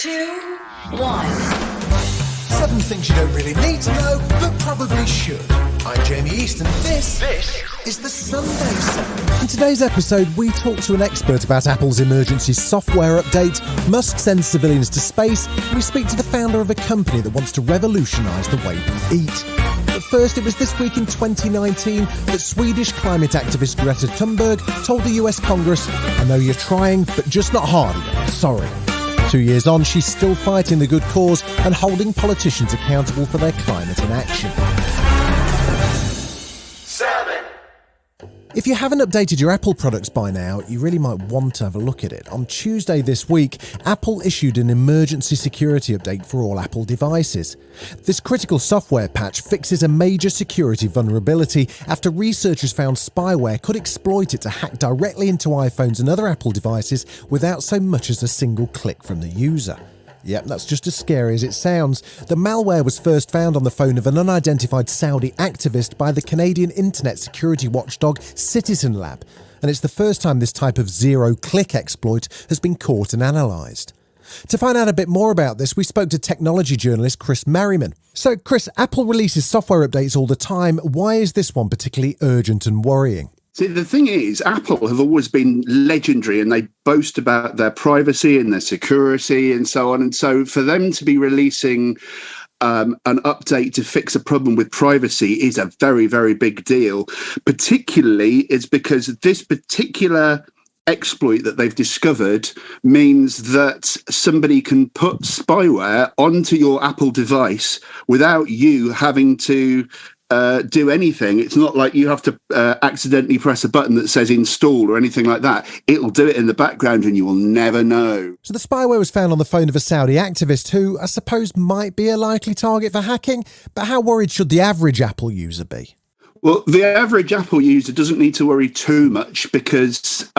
2, 1. 7 things you don't really need to know, but probably should. I'm Jamie East, and this is the Sunday 7. In today's episode, we talk to an expert about Apple's emergency software update, Musk sends civilians to space, and we speak to the founder of a company that wants to revolutionise the way we eat. But first, it was this week in 2019 that Swedish climate activist Greta Thunberg told the US Congress, "I know you're trying, but just not hard enough. Sorry." 2 years on, she's still fighting the good cause and holding politicians accountable for their climate inaction. If you haven't updated your Apple products by now, you really might want to have a look at it. On Tuesday this week, Apple issued an emergency security update for all Apple devices. This critical software patch fixes a major security vulnerability after researchers found spyware could exploit it to hack directly into iPhones and other Apple devices without so much as a single click from the user. Yep, that's just as scary as it sounds. The malware was first found on the phone of an unidentified Saudi activist by the Canadian internet security watchdog Citizen Lab, and it's the first time this type of zero-click exploit has been caught and analysed. To find out a bit more about this, we spoke to technology journalist Chris Merriman. So, Chris, Apple releases software updates all the time. Why is this one particularly urgent and worrying? See, the thing is, Apple have always been legendary and they boast about their privacy and their security and so on. And so for them to be releasing an update to fix a problem with privacy is a very, very big deal. Particularly, it's because this particular exploit that they've discovered means that somebody can put spyware onto your Apple device without you having to do anything. It's not like you have to accidentally press a button that says install or anything like that. It'll do it in the background and you will never know. So the spyware was found on the phone of a Saudi activist who, I suppose, might be a likely target for hacking. But how worried should the average Apple user be? Well, the average Apple user doesn't need to worry too much because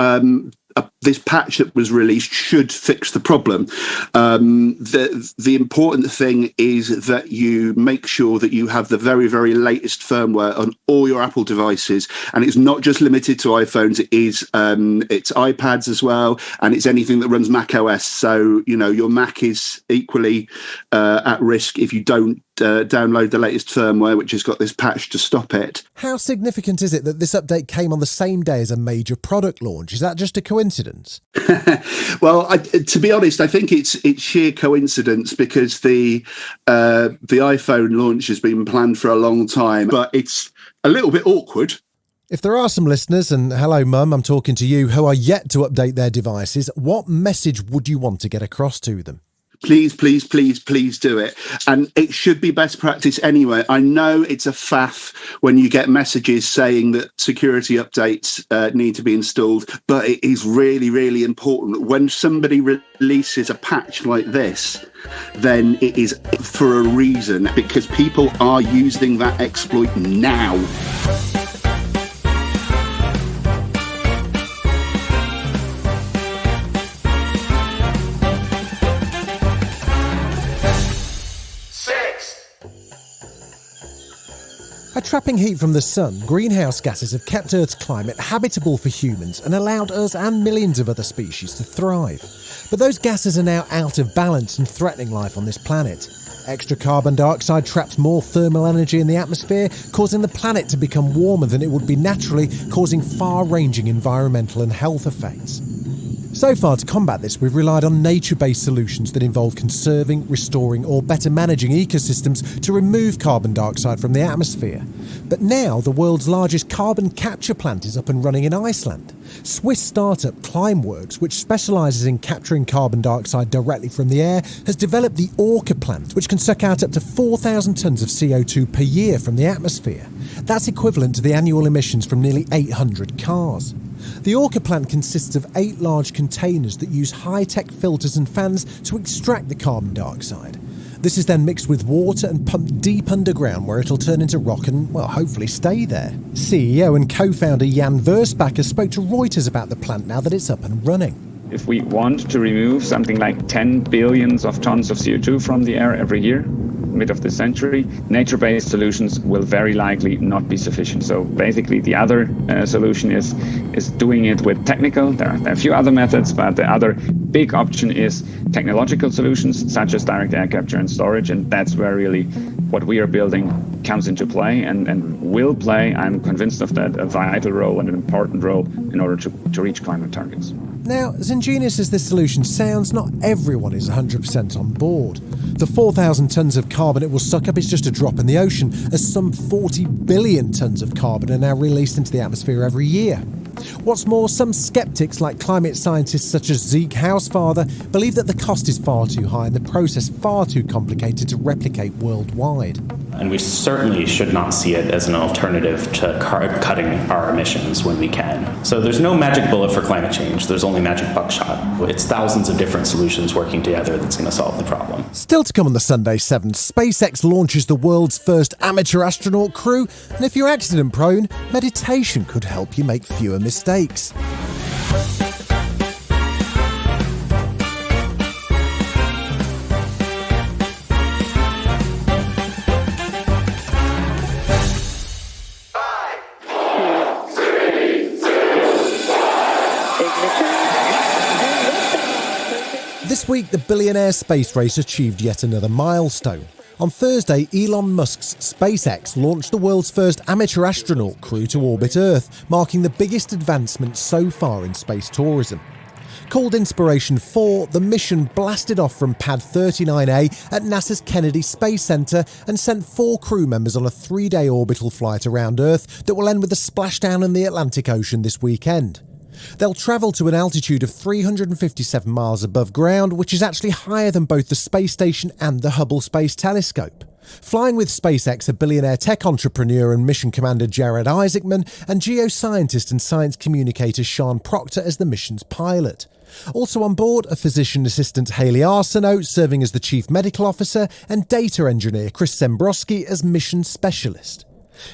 this patch that was released should fix the problem. The important thing is that you make sure that you have the very, very latest firmware on all your Apple devices, and it's not just limited to iPhones. It's iPads as well, and it's anything that runs Mac OS. So your Mac is equally at risk if you don't download the latest firmware, which has got this patch to stop it. How significant is it that this update came on the same day as a major product launch? Is that just a coincidence? Well, to be honest, I think it's sheer coincidence because the iPhone launch has been planned for a long time, but it's a little bit awkward. If there are some listeners, and hello mum, I'm talking to you, who are yet to update their devices, what message would you want to get across to them? Please, please, please, please do it. And it should be best practice anyway. I know it's a faff when you get messages saying that security updates need to be installed, but it is really, really important. When somebody releases a patch like this, then it is for a reason, because people are using that exploit now. By trapping heat from the sun, greenhouse gases have kept Earth's climate habitable for humans and allowed us and millions of other species to thrive. But those gases are now out of balance and threatening life on this planet. Extra carbon dioxide traps more thermal energy in the atmosphere, causing the planet to become warmer than it would be naturally, causing far-ranging environmental and health effects. So far, to combat this, we've relied on nature-based solutions that involve conserving, restoring or better managing ecosystems to remove carbon dioxide from the atmosphere. But now the world's largest carbon capture plant is up and running in Iceland. Swiss startup Climeworks, which specialises in capturing carbon dioxide directly from the air, has developed the Orca plant, which can suck out up to 4,000 tonnes of CO2 per year from the atmosphere. That's equivalent to the annual emissions from nearly 800 cars. The Orca plant consists of 8 large containers that use high-tech filters and fans to extract the carbon dioxide. This is then mixed with water and pumped deep underground where it'll turn into rock and, well, hopefully stay there. CEO and co-founder Jan Versbacher spoke to Reuters about the plant now that it's up and running. If we want to remove something like 10 billions of tons of CO2 from the air every year, mid of the century, nature-based solutions will very likely not be sufficient. So basically the other solution is doing it with technical. There are a few other methods, but the other big option is technological solutions such as direct air capture and storage, and that's where really what we are building comes into play and will play, I'm convinced of that, a vital role and an important role in order to reach climate targets. Now, as ingenious as this solution sounds, not everyone is 100% on board. The 4,000 tonnes of carbon it will suck up is just a drop in the ocean, as some 40 billion tonnes of carbon are now released into the atmosphere every year. What's more, some sceptics, like climate scientists such as Zeke Housefather, believe that the cost is far too high and the process far too complicated to replicate worldwide. And we certainly should not see it as an alternative to cutting our emissions when we can. So there's no magic bullet for climate change. There's only magic buckshot. It's thousands of different solutions working together that's going to solve the problem. Still to come on the Sunday 7, SpaceX launches the world's first amateur astronaut crew, and if you're accident prone, meditation could help you make fewer mistakes. This week, the billionaire space race achieved yet another milestone. On Thursday, Elon Musk's SpaceX launched the world's first amateur astronaut crew to orbit Earth, marking the biggest advancement so far in space tourism. Called Inspiration 4, the mission blasted off from Pad 39A at NASA's Kennedy Space Center and sent 4 crew members on a 3-day orbital flight around Earth that will end with a splashdown in the Atlantic Ocean this weekend. They'll travel to an altitude of 357 miles above ground, which is actually higher than both the space station and the Hubble Space Telescope. Flying with SpaceX are billionaire tech entrepreneur and mission commander Jared Isaacman and geoscientist and science communicator Sean Proctor as the mission's pilot. Also on board are physician assistant Haley Arsenault serving as the chief medical officer and data engineer Chris Zembrowski as mission specialist.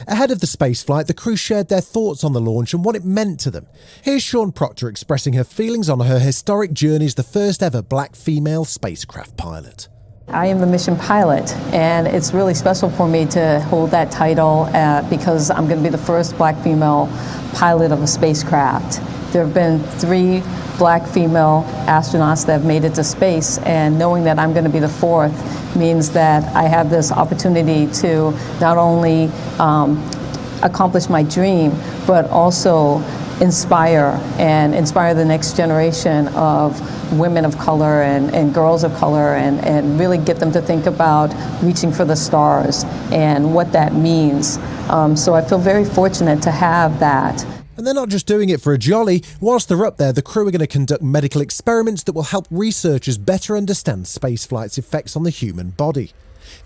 Ahead of the spaceflight, the crew shared their thoughts on the launch and what it meant to them. Here's Sean Proctor expressing her feelings on her historic journey as the first ever black female spacecraft pilot. I am the mission pilot, and it's really special for me to hold that title because I'm going to be the first black female pilot of a spacecraft. There have been 3 black female astronauts that have made it to space, and knowing that I'm going to be the 4th means that I have this opportunity to not only accomplish my dream, but also inspire the next generation of women of color and girls of color and really get them to think about reaching for the stars and what that means. So I feel very fortunate to have that. And they're not just doing it for a jolly. Whilst they're up there, the crew are going to conduct medical experiments that will help researchers better understand spaceflight's effects on the human body.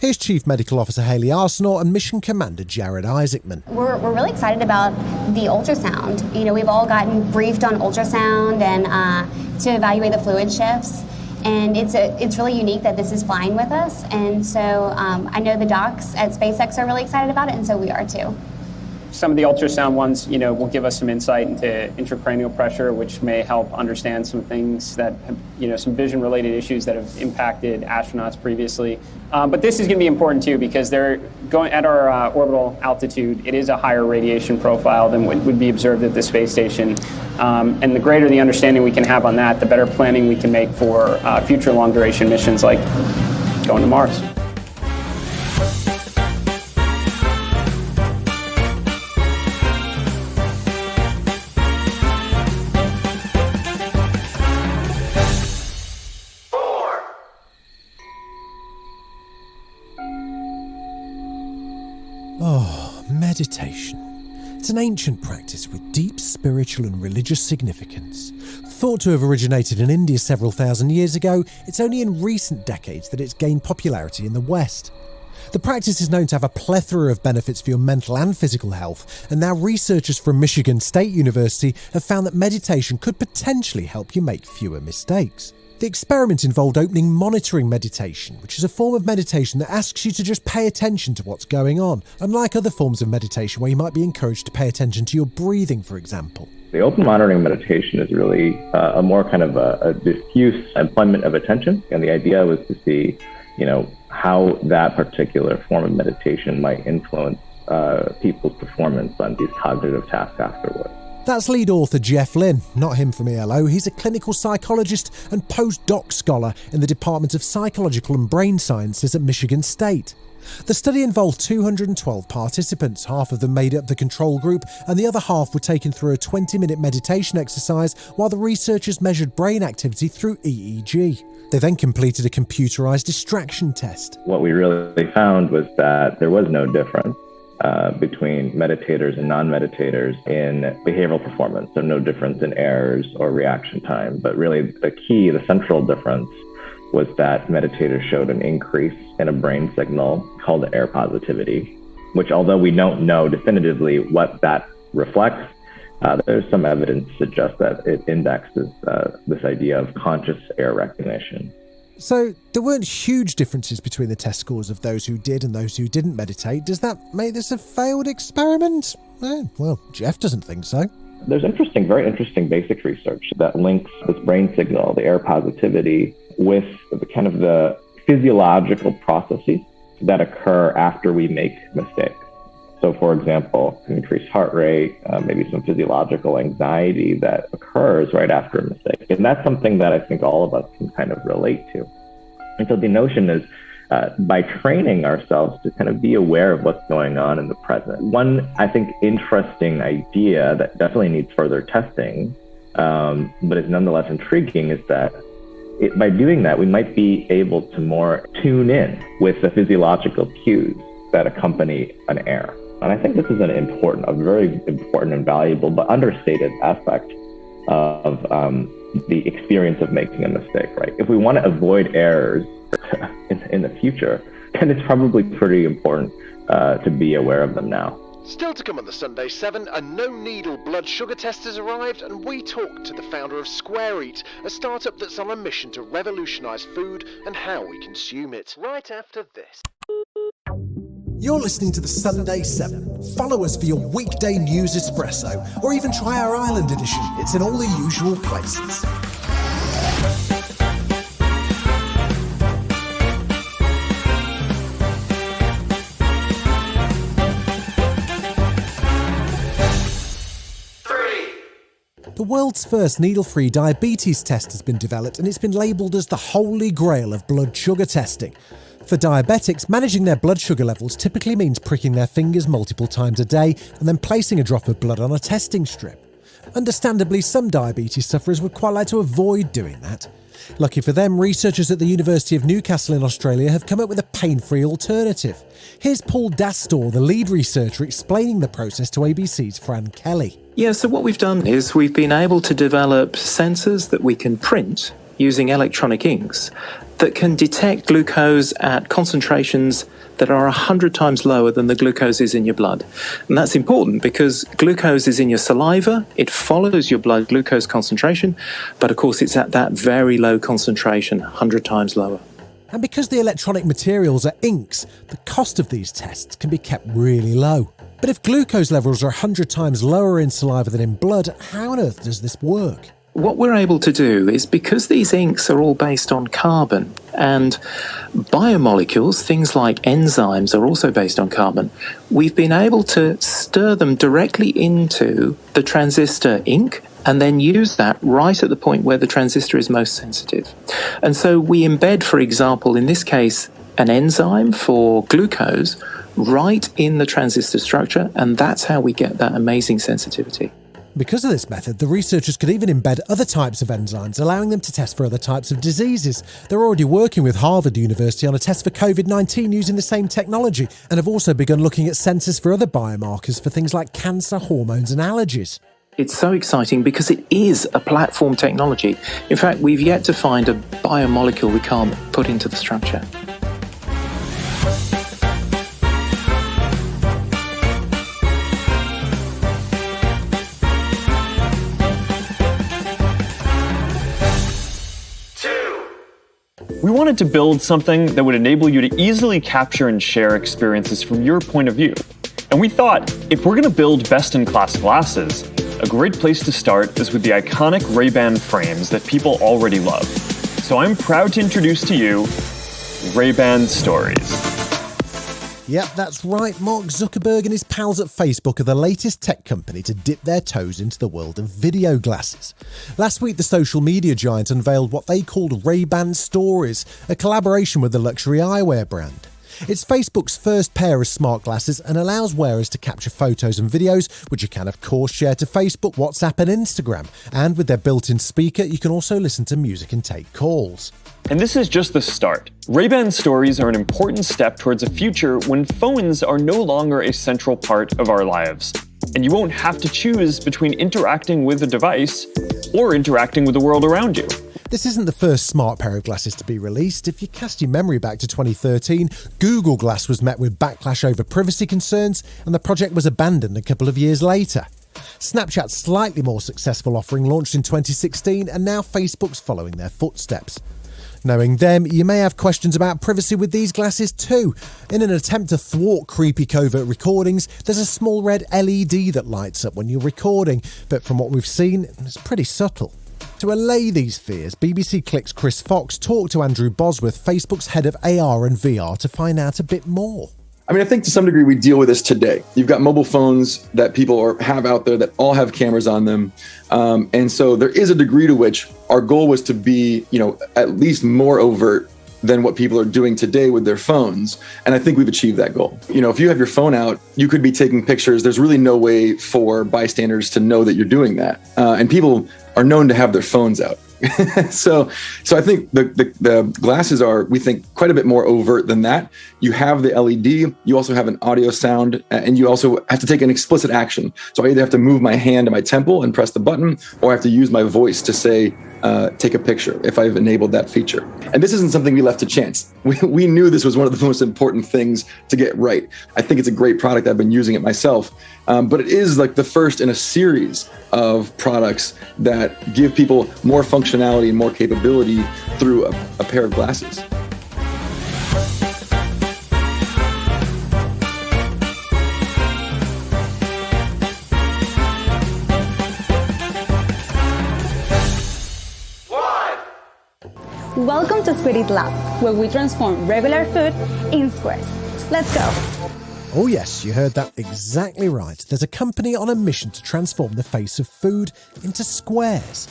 Here's Chief Medical Officer Haley Arsenault and Mission Commander Jared Isaacman. We're really excited about the ultrasound. You know, we've all gotten briefed on ultrasound and to evaluate the fluid shifts. And it's really unique that this is flying with us. And so I know the docs at SpaceX are really excited about it, and so we are too. Some of the ultrasound ones, will give us some insight into intracranial pressure, which may help understand some things that have, some vision-related issues that have impacted astronauts previously. But this is going to be important too because they're going at our orbital altitude. It is a higher radiation profile than what would be observed at the space station. And the greater the understanding we can have on that, the better planning we can make for future long-duration missions like going to Mars. Meditation. It's an ancient practice with deep spiritual and religious significance. Thought to have originated in India several thousand years ago, it's only in recent decades that it's gained popularity in the West. The practice is known to have a plethora of benefits for your mental and physical health, and now researchers from Michigan State University have found that meditation could potentially help you make fewer mistakes. The experiment involved opening monitoring meditation, which is a form of meditation that asks you to just pay attention to what's going on, unlike other forms of meditation where you might be encouraged to pay attention to your breathing, for example. The open monitoring meditation is really a more kind of a diffuse employment of attention, and the idea was to see how that particular form of meditation might influence people's performance on these cognitive tasks afterwards. That's lead author Jeff Lynn, not him from ELO. He's a clinical psychologist and postdoc scholar in the Department of Psychological and Brain Sciences at Michigan State. The study involved 212 participants, half of them made up the control group and the other half were taken through a 20-minute meditation exercise while the researchers measured brain activity through EEG. They then completed a computerized distraction test. What we really found was that there was no difference between meditators and non-meditators in behavioral performance. So no difference in errors or reaction time. But really the central difference was that meditators showed an increase in a brain signal called air positivity, which although we don't know definitively what that reflects, there's some evidence to suggest that it indexes this idea of conscious air recognition. So there weren't huge differences between the test scores of those who did and those who didn't meditate. Does that make this a failed experiment? Well, Jeff doesn't think so. There's very interesting basic research that links this brain signal, the air positivity, with the physiological processes that occur after we make mistakes. So, for example, increased heart rate, maybe some physiological anxiety that occurs right after a mistake. And that's something that I think all of us can kind of relate to. And so the notion is, by training ourselves to kind of be aware of what's going on in the present. One, I think, interesting idea that definitely needs further testing, but is nonetheless intriguing, is that by doing that, we might be able to more tune in with the physiological cues that accompany an error. And I think this is a very important and valuable, but understated aspect of the experience of making a mistake, right? If we want to avoid errors in the future, then it's probably pretty important to be aware of them now. Still to come on the Sunday 7, a no-needle blood sugar test has arrived, and we talk to the founder of Square Eat, a startup that's on a mission to revolutionise food and how we consume it. Right after this. You're listening to the Sunday 7. Follow us for your weekday news espresso, or even try our Island edition. It's in all the usual places. The world's first needle-free diabetes test has been developed, and it's been labelled as the holy grail of blood sugar testing. For diabetics, managing their blood sugar levels typically means pricking their fingers multiple times a day and then placing a drop of blood on a testing strip. Understandably, some diabetes sufferers would quite like to avoid doing that. Lucky for them, researchers at the University of Newcastle in Australia have come up with a pain-free alternative. Here's Paul Dastor, the lead researcher, explaining the process to ABC's Fran Kelly. Yeah, so what we've done is we've been able to develop sensors that we can print using electronic inks that can detect glucose at concentrations that are 100 times lower than the glucose is in your blood. And that's important because glucose is in your saliva, it follows your blood glucose concentration, but of course it's at that very low concentration, 100 times lower. And because the electronic materials are inks, the cost of these tests can be kept really low. But if glucose levels are 100 times lower in saliva than in blood, how on earth does this work? What we're able to do is, because these inks are all based on carbon, and biomolecules, things like enzymes, are also based on carbon, we've been able to stir them directly into the transistor ink and then use that right at the point where the transistor is most sensitive. And so we embed, for example, in this case, an enzyme for glucose right in the transistor structure, and that's how we get that amazing sensitivity. Because of this method, the researchers could even embed other types of enzymes, allowing them to test for other types of diseases. They're already working with Harvard University on a test for COVID-19 using the same technology, and have also begun looking at sensors for other biomarkers for things like cancer, hormones and allergies. It's so exciting because it is a platform technology. In fact, we've yet to find a biomolecule we can't put into the structure. We wanted to build something that would enable you to easily capture and share experiences from your point of view. And we thought, if we're going to build best-in-class glasses, a great place to start is with the iconic Ray-Ban frames that people already love. So I'm proud to introduce to you Ray-Ban Stories. Yep, that's right. Mark Zuckerberg and his pals at Facebook are the latest tech company to dip their toes into the world of video glasses. Last week, the social media giant unveiled what they called Ray-Ban Stories, a collaboration with the luxury eyewear brand. It's Facebook's first pair of smart glasses and allows wearers to capture photos and videos, which you can of course share to Facebook, WhatsApp and Instagram. And with their built-in speaker, you can also listen to music and take calls. And this is just the start. Ray-Ban Stories are an important step towards a future when phones are no longer a central part of our lives. And you won't have to choose between interacting with a device or interacting with the world around you. This isn't the first smart pair of glasses to be released. If you cast your memory back to 2013, Google Glass was met with backlash over privacy concerns, and the project was abandoned a couple of years later. Snapchat's slightly more successful offering launched in 2016, and now Facebook's following their footsteps. Knowing them, you may have questions about privacy with these glasses too. In an attempt to thwart creepy covert recordings, there's a small red LED that lights up when you're recording, but from what we've seen, it's pretty subtle. To allay these fears, BBC Click's Chris Fox talked to Andrew Bosworth, Facebook's head of AR and VR, to find out a bit more. I mean, I think to some degree we deal with this today. You've got mobile phones that people have out there that all have cameras on them. And so there is a degree to which our goal was to be, at least more overt than what people are doing today with their phones. And I think we've achieved that goal. If you have your phone out, you could be taking pictures. There's really no way for bystanders to know that you're doing that. And people are known to have their phones out. So I think the glasses are, we think, quite a bit more overt than that. You have the LED, you also have an audio sound, and you also have to take an explicit action. So I either have to move my hand to my temple and press the button, or I have to use my voice to say, take a picture if I've enabled that feature. And this isn't something we left to chance. We knew this was one of the most important things to get right. I think it's a great product. I've been using it myself. But it is like the first in a series of products that give people more functionality and more capability through a pair of glasses. Welcome to Squid Eat Lab, where we transform regular food in squares. Let's go. Oh yes, you heard that exactly right. There's a company on a mission to transform the face of food into squares.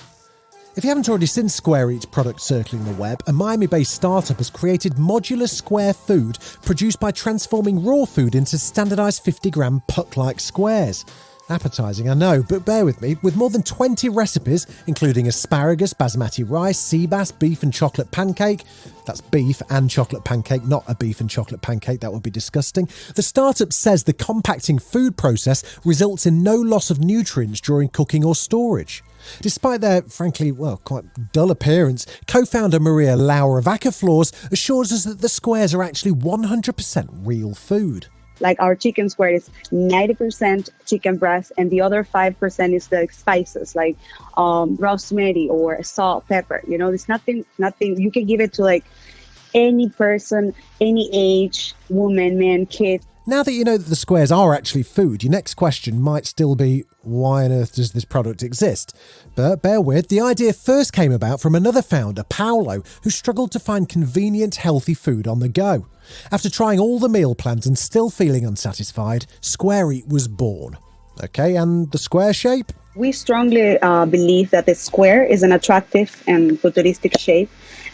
If you haven't already seen Square Eat's product circling the web, a Miami-based startup has created modular square food produced by transforming raw food into standardised 50-gram puck-like squares. Appetising, I know, but bear with me. With more than 20 recipes, including asparagus, basmati rice, sea bass, beef and chocolate pancake. That's beef and chocolate pancake, not a beef and chocolate pancake. That would be disgusting. The startup says the compacting food process results in no loss of nutrients during cooking or storage. Despite their, frankly, quite dull appearance, co-founder Maria Laura Vacaflores assures us that the squares are actually 100% real food. Like our chicken square is 90% chicken breast, and the other 5% is the spices like rosemary or salt, pepper. There's nothing. You can give it to like any person, any age, woman, man, kid. Now that you know that the squares are actually food, your next question might still be, why on earth does this product exist? But bear with, the idea first came about from another founder, Paolo, who struggled to find convenient, healthy food on the go. After trying all the meal plans and still feeling unsatisfied, Square Eat was born. Okay, and the square shape? We strongly believe that the square is an attractive and futuristic shape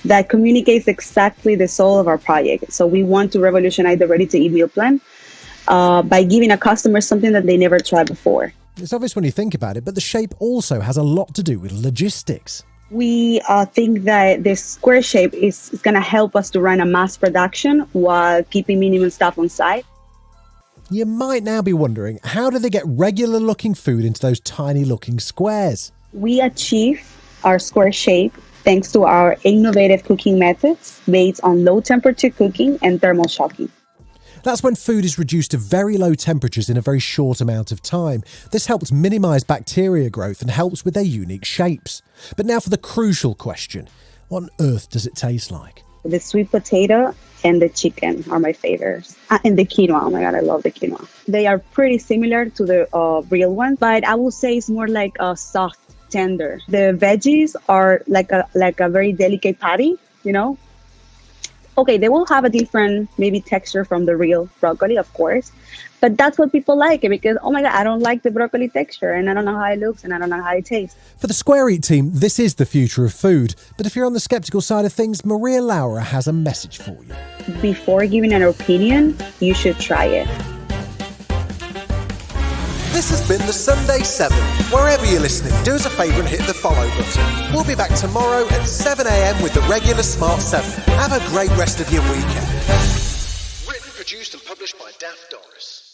that communicates exactly the soul of our project. So we want to revolutionize the ready-to-eat meal plan by giving a customer something that they never tried before. It's obvious when you think about it, but the shape also has a lot to do with logistics. We think that the square shape is going to help us to run a mass production while keeping minimum staff on site. You might now be wondering, how do they get regular looking food into those tiny looking squares? We achieve our square shape thanks to our innovative cooking methods based on low temperature cooking and thermal shocking. That's when food is reduced to very low temperatures in a very short amount of time. This helps minimise bacteria growth and helps with their unique shapes. But now for the crucial question. What on earth does it taste like? The sweet potato and the chicken are my favorites. And the quinoa. Oh my God, I love the quinoa. They are pretty similar to the real ones, but I will say it's more like a soft, tender. The veggies are like a very delicate patty, Okay, they will have a different maybe texture from the real broccoli, of course, but that's what people like it because, oh my God, I don't like the broccoli texture and I don't know how it looks and I don't know how it tastes. For the Square Eat team, this is the future of food. But if you're on the sceptical side of things, Maria Laura has a message for you. Before giving an opinion, you should try it. This has been the Sunday 7. Wherever you're listening, do us a favour and hit the follow button. We'll be back tomorrow at 7 a.m. with the regular Smart 7. Have a great rest of your weekend. Written, produced and published by Daft Doris.